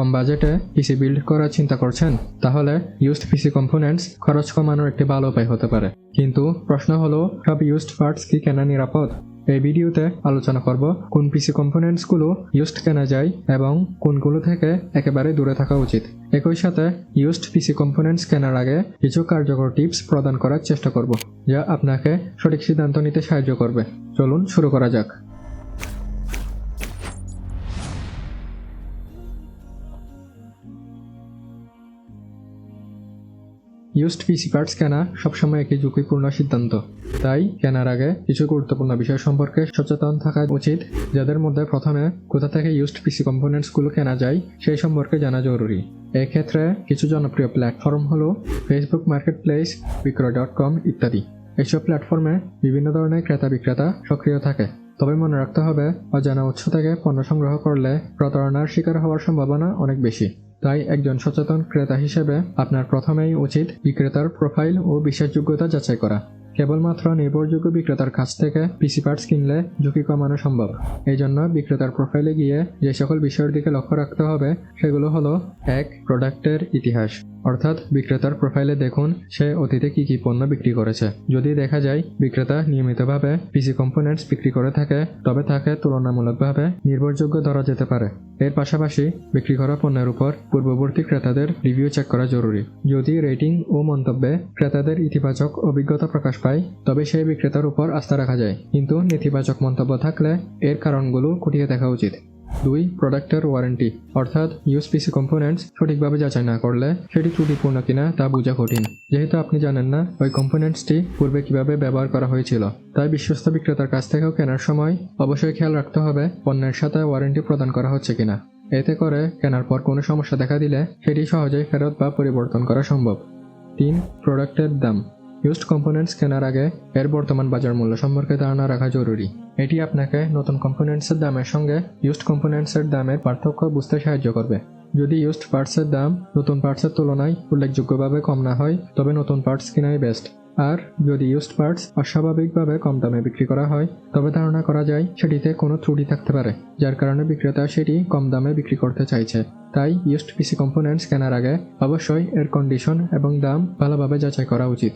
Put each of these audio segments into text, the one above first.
কম বাজেটে PC build করার চিন্তা করছেন, তাহলে ইউজড পিসি কম্পোনেন্টস খরচ কমানোর একটি ভালো উপায় হতে পারে। কিন্তু প্রশ্ন হলো, সব ইউজড পার্টস কি কেনা নিরাপদ? এই ভিডিওতে আলোচনা করব কোন পিসি কম্পোনেন্টসগুলো ইউজড কেনা যায় এবং কোনগুলো থেকে একেবারে দূরে থাকা উচিত। একই সাথে ইউজড পিসি কম্পোনেন্টস কেনার আগে কিছু কার্যকর টিপস প্রদান করার চেষ্টা করব, যা আপনাকে সঠিক সিদ্ধান্ত নিতে সাহায্য করবে। চলুন শুরু করা যাক। ইউজড পিসি পার্টস কেনা সবসময় একটি ঝুঁকিপূর্ণ সিদ্ধান্ত। তাই কেনার আগে কিছু গুরুত্বপূর্ণ বিষয় সম্পর্কে সচেতন থাকা উচিত, যাদের মধ্যে প্রথমে কোথা থেকে ইউজড পিসি কম্পোনেন্টসগুলো কেনা যায় সেই সম্পর্কে জানা জরুরি। এক্ষেত্রে কিছু জনপ্রিয় প্ল্যাটফর্ম হলো ফেসবুক মার্কেটপ্লেস, বিক্রয়.com ইত্যাদি। এইসব প্ল্যাটফর্মে বিভিন্ন ধরনের ক্রেতা বিক্রেতা সক্রিয় থাকে। তবে মনে রাখতে হবে, অজানা উৎস থেকে পণ্য সংগ্রহ করলে প্রতারণার শিকার হওয়ার সম্ভাবনা অনেক বেশি। তাই একজন সচেতন ক্রেতা হিসেবে আপনার প্রথমেই উচিত বিক্রেতার প্রোফাইল ও বিশ্বাসযোগ্যতা যাচাই করা। কেবলমাত্র নির্ভরযোগ্য বিক্রেতার কাছ থেকে পিসি পার্টস কিনলে ঝুঁকি কমানো সম্ভব। এই জন্য বিক্রেতার প্রোফাইলে গিয়ে যে সকল বিষয়ের দিকে লক্ষ্য রাখতে হবে সেগুলো হলো: 1. প্রোডাক্টের ইতিহাস, অর্থাৎ বিক্রেতার প্রোফাইলে দেখুন সে অতীতে কি কি পণ্য বিক্রি করেছে। যদি দেখা যায় বিক্রেতা নিয়মিতভাবে পিসি কম্পোনেন্টস বিক্রি করে থাকে, তবে তাকে তুলনামূলকভাবে নির্ভরযোগ্য ধরা যেতে পারে। এর পাশাপাশি বিক্রি করা পণ্যের উপর পূর্ববর্তী ক্রেতাদের রিভিউ চেক করা জরুরি। যদি রেটিং ও মন্তব্যে ক্রেতাদের ইতিবাচক অভিজ্ঞতা প্রকাশ পায়, তবে সেই বিক্রেতার উপর আস্থা রাখা যায়। কিন্তু নেতিবাচক মন্তব্য থাকলে এর কারণগুলো খুঁটিয়ে দেখা উচিত। 2. প্রোডাক্টের ওয়ারেন্টি, অর্থাৎ ইউজ পিসি কম্পোনেন্টস সঠিকভাবে যাচাই না করলে সেটি ত্রুটিপূর্ণ কিনা তা বোঝা কঠিন, যেহেতু আপনি জানেন না ওই কম্পোনেন্টসটি পূর্বে কিভাবে ব্যবহার করা হয়েছিল। তাই বিশ্বস্ত বিক্রেতার কাছ থেকেও কেনার সময় অবশ্যই খেয়াল রাখতে হবে পণ্যের সাথে ওয়ারেন্টি প্রদান করা হচ্ছে কিনা। এতে করে কেনার পর কোনো সমস্যা দেখা দিলে সেটি সহজেই ফেরত বা পরিবর্তন করা সম্ভব। 3. প্রোডাক্টের দাম, ইউজড কম্পোনেন্টস কেনার আগে এর বর্তমান বাজার মূল্য সম্পর্কে ধারণা রাখা জরুরি। এটি আপনাকে নতুন কম্পোনেন্টসের দামের সঙ্গে ইউজড কম্পোনেন্টসের দামের পার্থক্য বুঝতে সাহায্য করবে। যদি ইউজড পার্টসের দাম নতুন পার্টসের তুলনায় উল্লেখযোগ্যভাবে কম না হয়, তবে নতুন পার্টস কেনাই বেস্ট। আর যদি ইউজড পার্টস অস্বাভাবিকভাবে কম দামে বিক্রি করা হয়, তবে ধারণা করা যায় সেটিতে কোনো ত্রুটি থাকতে পারে, যার কারণে বিক্রেতা সেটি কম দামে বিক্রি করতে চাইছে। তাই ইউজড পিসি কম্পোনেন্টস কেনার আগে অবশ্যই এর কন্ডিশন এবং দাম ভালোভাবে যাচাই করা উচিত।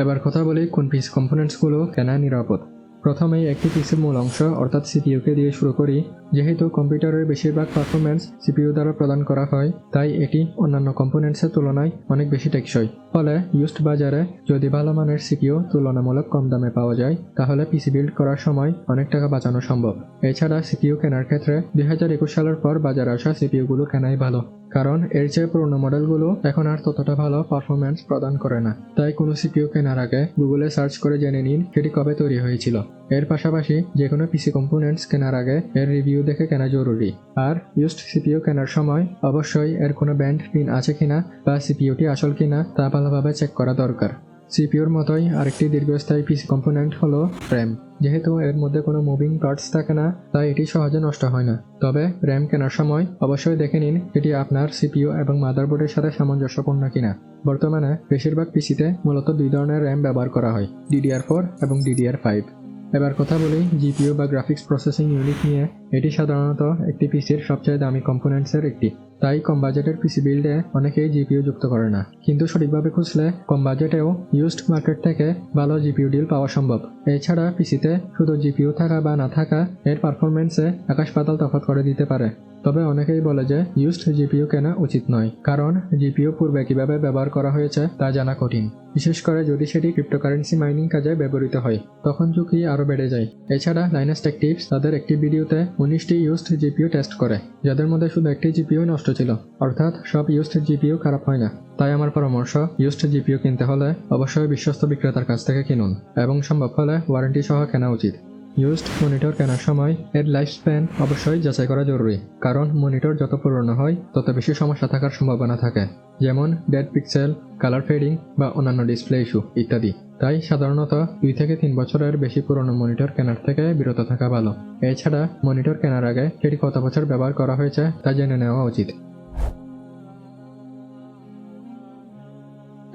এবার কথা বলি কোন পিসি কম্পোনেন্টসগুলো কেনা নিরাপদ। প্রথমেই একটি পিসির মূল অংশ অর্থাৎ সিপিইউকে দিয়ে শুরু করি। যেহেতু কম্পিউটারের বেশিরভাগ পারফরম্যান্স সিপিইউ দ্বারা প্রদান করা হয়, তাই এটি অন্যান্য কম্পোনেন্টসের তুলনায় অনেক বেশি টেকসই। ফলে ইউজড বাজারে যদি ভালো মানের সিপিইউ তুলনামূলক কম দামে পাওয়া যায়, তাহলে পিসি বিল্ড করার সময় অনেক টাকা বাঁচানো সম্ভব। এছাড়া সিপিইউ কেনার ক্ষেত্রে 2021 সালের পর বাজারে আসা সিপিইউগুলো কেনাই ভালো, কারণ এর চেয়ে পুরনো মডেলগুলো এখন আর ততটা ভালো পারফরম্যান্স প্রদান করে না। তাই কোনো সিপিইউ কেনার আগে গুগলে সার্চ করে জেনে নিন সেটি কবে তৈরি হয়েছিল। এর পাশাপাশি যে কোনো পিসি কম্পোনেন্টস কেনার আগে এর রিভিউ দেখে কেনা জরুরি। আর ইউজড সিপিইউ কেনার সময় অবশ্যই এর কোনো ব্যান্ড পিন আছে কিনা বা সিপিইউটি আসল কিনা তা ভালোভাবে চেক করা দরকার। সিপিইউর মতোই আরেকটি দীর্ঘস্থায়ী পিসি কম্পোনেন্ট হলো র্যাম। যেহেতু এর মধ্যে কোনো মুভিং পার্টস থাকে না, তাই এটি সহজে নষ্ট হয় না। তবে র্যাম কেনার সময় অবশ্যই দেখে নিন এটি আপনার সিপিইউ এবং মাদারবোর্ডের সাথে সামঞ্জস্যপূর্ণ কিনা। বর্তমানে বেশিরভাগ পিসিতে মূলত 2 ধরনের র্যাম ব্যবহার করা হয়, DDR4 এবং DDR5। এবার কথা বলি জিপিইউ বা গ্রাফিক্স প্রসেসিং ইউনিট নিয়ে। এটি সাধারণত একটি পিসির সবচেয়ে দামি কম্পোনেন্টসের একটি। তাই কম বাজেটের পিসি বিল্ডে অনেকেই জিপিইউ যুক্ত করে না, কিন্তু সঠিকভাবে খুঁজলে কম বাজেটেও ইউজড মার্কেট থেকে ভালো জিপিইউ ডিল পাওয়া সম্ভব। এছাড়া পিসিতে শুধু জিপিইউ থাকা বা না থাকা এর পারফরমেন্সে আকাশ পাতাল তফাৎ করে দিতে পারে। তবে অনেকেই বলে যে ইউজড জিপিইউ কেনা উচিত নয়, কারণ জিপিইউ পূর্বে কিভাবে ব্যবহার করা হয়েছে তা জানা কঠিন। বিশেষ করে যদি সেটি ক্রিপ্টোকারেন্সি মাইনিং কাজে ব্যবহৃত হয়, তখন ঝুঁকি আরও বেড়ে যায়। এছাড়া লাইনাস টেক টিপস তাদের একটি ভিডিওতে 19টি ইউজড জিপিইউ টেস্ট করে, যাদের মধ্যে শুধু একটি জিপিইউ নষ্ট ছিল। অর্থাৎ সব ইউজড জিপিইউ খারাপ হয় না। তাই আমার পরামর্শ, ইউজড জিপিইউ কিনতে হলে অবশ্যই বিশ্বস্ত বিক্রেতার কাছ থেকে কিনুন এবং সম্ভব হলে ওয়ারেন্টি সহ কেনা উচিত। ইউজড মনিটর কেনার সময় এর লাইফ স্প্যান অবশ্যই যাচাই করা জরুরি, কারণ মনিটর যত পুরনো হয় তত বেশি সমস্যা থাকার সম্ভাবনা থাকে, যেমন ডেড পিক্সেল, কালার ফেডিং বা অন্যান্য ডিসপ্লে ইস্যু ইত্যাদি। তাই সাধারণত 2 থেকে 3 বছরের বেশি পুরনো মনিটর কেনার থেকে বিরত থাকা ভালো। এছাড়া মনিটর কেনার আগে সেটি কত বছর ব্যবহার করা হয়েছে তা জেনে নেওয়া উচিত।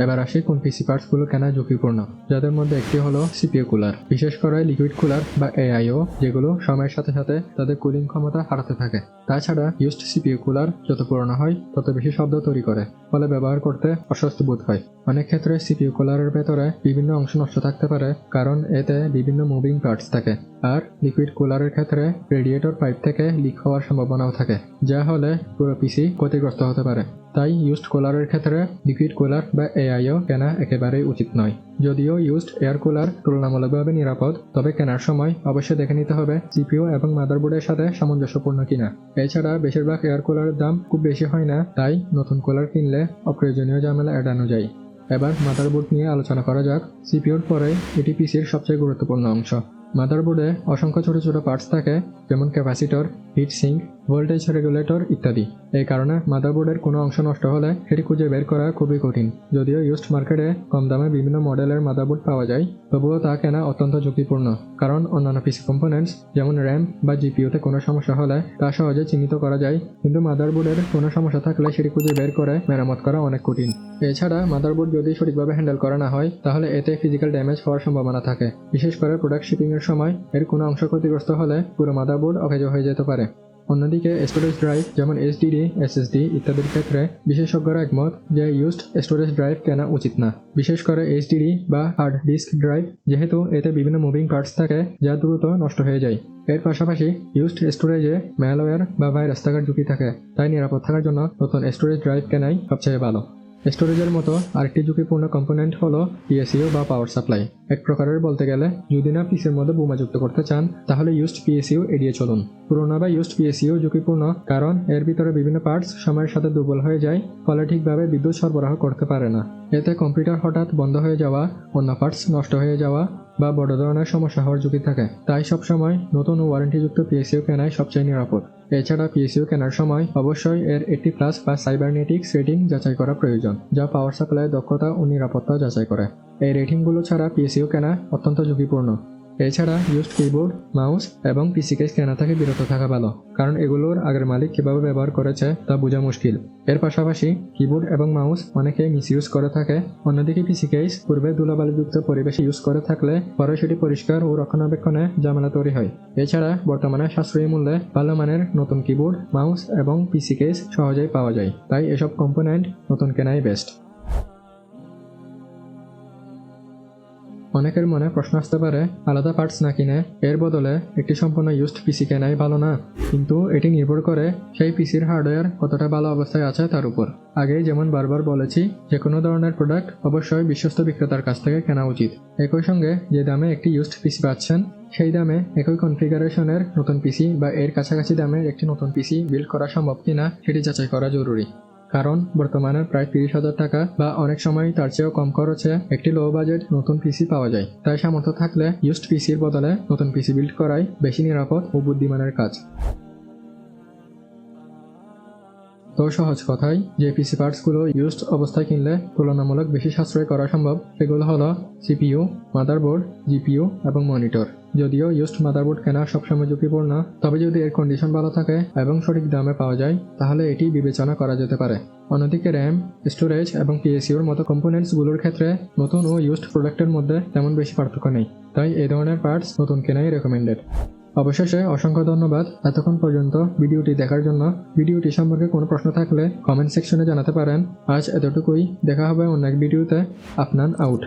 এবার আসি কোন পিসি পার্টসগুলো কেনা ঝুঁকিপূর্ণ, যাদের মধ্যে একটি হলো সিপিইউ কুলার, বিশেষ করে লিকুইড কুলার বা এআইও, যেগুলো সময়ের সাথে সাথে তাদের কুলিং ক্ষমতা হারাতে থাকে। তাছাড়া ইউজড সিপিইউ কুলার যত পুরনো হয় তত বেশি শব্দ তৈরি করে, ফলে ব্যবহার করতে অস্বস্তি বোধ হয়। অনেক ক্ষেত্রে সিপিইউ কুলারের ভেতরে বিভিন্ন অংশ নষ্ট থাকতে পারে, কারণ এতে বিভিন্ন মুভিং পার্টস থাকে। আর লিকুইড কুলারের ক্ষেত্রে রেডিয়েটর পাইপ থেকে লিক হওয়ার সম্ভাবনাও থাকে, যা হলে পুরো পিসি ক্ষতিগ্রস্ত হতে পারে। তাই ইউজড কুলারের ক্ষেত্রে লিকুইড কুলার বা এআইও কেনা একেবারেই উচিত নয়। যদিও ইউজড এয়ার কুলার তুলনামূলকভাবে নিরাপদ, তবে কেনার সময় অবশ্যই দেখে নিতে হবে সিপিইউ এবং মাদারবোর্ডের সাথে সামঞ্জস্যপূর্ণ কিনা। এছাড়া বেশিরভাগ এয়ার কুলারের দাম খুব বেশি হয় না, তাই নতুন কুলার কিনলে অপ্রয়োজনীয় ঝামেলা এড়ানো যায়। এবার মাদারবোর্ড নিয়ে আলোচনা করা যাক। সিপিইউর পরে এটি পিসির সবচেয়ে গুরুত্বপূর্ণ অংশ। মাদারবোর্ডে অসংখ্য ছোট ছোট পার্টস থাকে, যেমন capacitor, heat sink, voltage regulator ইত্যাদি। এই কারণে মাদারবোর্ডের কোনো অংশ নষ্ট হলে সেটি খুঁজে বের করা খুবই কঠিন। যদিও ইউজড মার্কেটে কম দামে বিভিন্ন মডেলের মাদারবোর্ড পাওয়া যায়, তবুও তা কেনা অত্যন্ত ঝুঁকিপূর্ণ, কারণ অন্যান্য পিসি কম্পোনেন্টস যেমন র্যাম বা জিপিইউতে কোনো সমস্যা হলে তা সহজে চিহ্নিত করা যায়, কিন্তু মাদারবোর্ডের কোনো সমস্যা থাকলে সেটি খুঁজে বের করে মেরামত করা অনেক কঠিন। এছাড়া মাদারবোর্ড যদি সঠিকভাবে হ্যান্ডেল করা না হয়, তাহলে এতে ফিজিক্যাল ড্যামেজ হওয়ার সম্ভাবনা থাকে। বিশেষ করে প্রোডাক্ট শিপিংয়ের সময় এর কোনো অংশ ক্ষতিগ্রস্ত হলে পুরো মাদারবোর্ড অকেজো হয়ে যেতে পারে। অন্যদিকে স্টোরেজ ড্রাইভ যেমন এইচডিডি, এসএসডি ইত্যাদির ক্ষেত্রে বিশেষজ্ঞরা একমত যে ইউজড স্টোরেজ ড্রাইভ কেনা উচিত না, বিশেষ করে এইচডিডি বা হার্ড ডিস্ক ড্রাইভ, যেহেতু এতে বিভিন্ন মুভিং পার্টস থাকে যা দ্রুত নষ্ট হয়ে যায়। এর পাশাপাশি ইউজড স্টোরেজে ম্যালওয়্যার বা ভাইরাস থাকার ঝুঁকি থাকে, তাই নিরাপদ থাকার জন্য নতুন স্টোরেজ ড্রাইভ কেনাই সবচেয়ে ভালো। স্টোরেজের মতো আরেকটি ঝুঁকিপূর্ণ কম্পোনেন্ট হলো পিএসইউ বা পাওয়ার সাপ্লাই। এক প্রকারের বলতে গেলে, যদি না পিসির মধ্যে বোমা যুক্ত করতে চান, তাহলে ইউজড পিএসইউ এড়িয়ে চলুন। পুরোনো বা ইউজড পিএসইউ ঝুঁকিপূর্ণ, কারণ এর ভিতরে বিভিন্ন পার্টস সময়ের সাথে দুর্বল হয়ে যায়, ফলে ঠিকভাবে বিদ্যুৎ সরবরাহ করতে পারে না। এতে কম্পিউটার হঠাৎ বন্ধ হয়ে যাওয়া, অন্য পার্টস নষ্ট হয়ে যাওয়া বা বড় ধরনের সমস্যা হওয়ার ঝুঁকি থাকে। তাই সবসময় নতুন ও ওয়ারেন্টিযুক্ত পিএসইউ কেনাই সবচেয়ে নিরাপদ। এছাড়া পিএসইউ কেনার সময় অবশ্যই এর 80+ বা সাইবারনেটিক্স রেটিং যাচাই করা প্রয়োজন, যা পাওয়ার সাপ্লাইয়ের দক্ষতা ও নিরাপত্তা যাচাই করে। এই রেটিংগুলো ছাড়া পিএসইউ কেনা অত্যন্ত ঝুঁকিপূর্ণ। এছাড়া ইউজড কিবোর্ড, মাউস এবং পিসি কেস কেনা থেকে বিরত থাকা ভালো, কারণ এগুলোর আগের মালিক কীভাবে ব্যবহার করেছে তা বোঝা মুশকিল। এর পাশাপাশি কিবোর্ড এবং মাউস অনেকে মিসইউজ করে থাকে। অন্যদিকে পিসি কেস পূর্বে ধুলাবালিযুক্ত পরিবেশে ইউজ করে থাকলে পরে সেটি পরিষ্কার ও রক্ষণাবেক্ষণে ঝামেলা তৈরি হয়। এছাড়া বর্তমানে সাশ্রয়ী মূল্যে ভালো মানের নতুন কিবোর্ড, মাউস এবং পিসি কেস সহজেই পাওয়া যায়, তাই এসব কম্পোনেন্ট নতুন কেনাই বেস্ট। অনেকের মনে প্রশ্ন আসতে পারে, আলাদা পার্টস না কিনে এর বদলে একটি সম্পূর্ণ ইউজড পিসি কেনাই ভালো না? কিন্তু এটি নির্ভর করে সেই পিসির হার্ডওয়্যার কতটা ভালো অবস্থায় আছে তার উপর। আগেই যেমন বারবার বলেছি, যে কোনো ধরনের প্রোডাক্ট অবশ্যই বিশ্বস্ত বিক্রেতার কাছ থেকে কেনা উচিত। একই সঙ্গে যে দামে একটি ইউজড পিসি পাচ্ছেন, সেই দামে একই কনফিগারেশনের নতুন পিসি বা এর কাছাকাছি দামের একটি নতুন পিসি বিল্ড করা সম্ভব কিনা সেটি যাচাই করা জরুরি। কারণ বর্তমানে প্রায় 30,000 টাকা বা অনেক সময় তার চেয়েও কম খরচে একটি লো বাজেট নতুন পিসি পাওয়া যায়। তাই সামর্থ্য থাকলে ইউজড পিসির বদলে নতুন পিসি বিল্ড করাই বেশি নিরাপদ ও বুদ্ধিমানের কাজ। তো সহজ কথায়, যে পিসি পার্টসগুলো ইউজড অবস্থায় কিনলে তুলনামূলক বেশি সাশ্রয় করা সম্ভব, সেগুলো হলো সিপিইউ, মাদারবোর্ড, জিপিইউ এবং মনিটর। যদিও ইউজড মাদারবোর্ড কেনা সবসময় ঝুঁকিপূর্ণ, তবে যদি এর কন্ডিশন ভালো থাকে এবং সঠিক দামে পাওয়া যায়, তাহলে এটি বিবেচনা করা যেতে পারে। অন্যদিকে র্যাম, স্টোরেজ এবং পিএসইউর মতো কম্পোনেন্টসগুলোর ক্ষেত্রে নতুন ও ইউজড প্রোডাক্টের মধ্যে তেমন বেশি পার্থক্য নেই, তাই এই ধরনের পার্টস নতুন কেনাই রেকমেন্ডেড। অবশেষে অসংখ্য ধন্যবাদ এতক্ষণ পর্যন্ত ভিডিওটি দেখার জন্য। ভিডিওটি সম্পর্কে কোনো প্রশ্ন থাকলে কমেন্ট সেকশনে জানাতে পারেন। আজ এতটুকুই, দেখা হবে অন্য এক ভিডিওতে। আফনান আউট।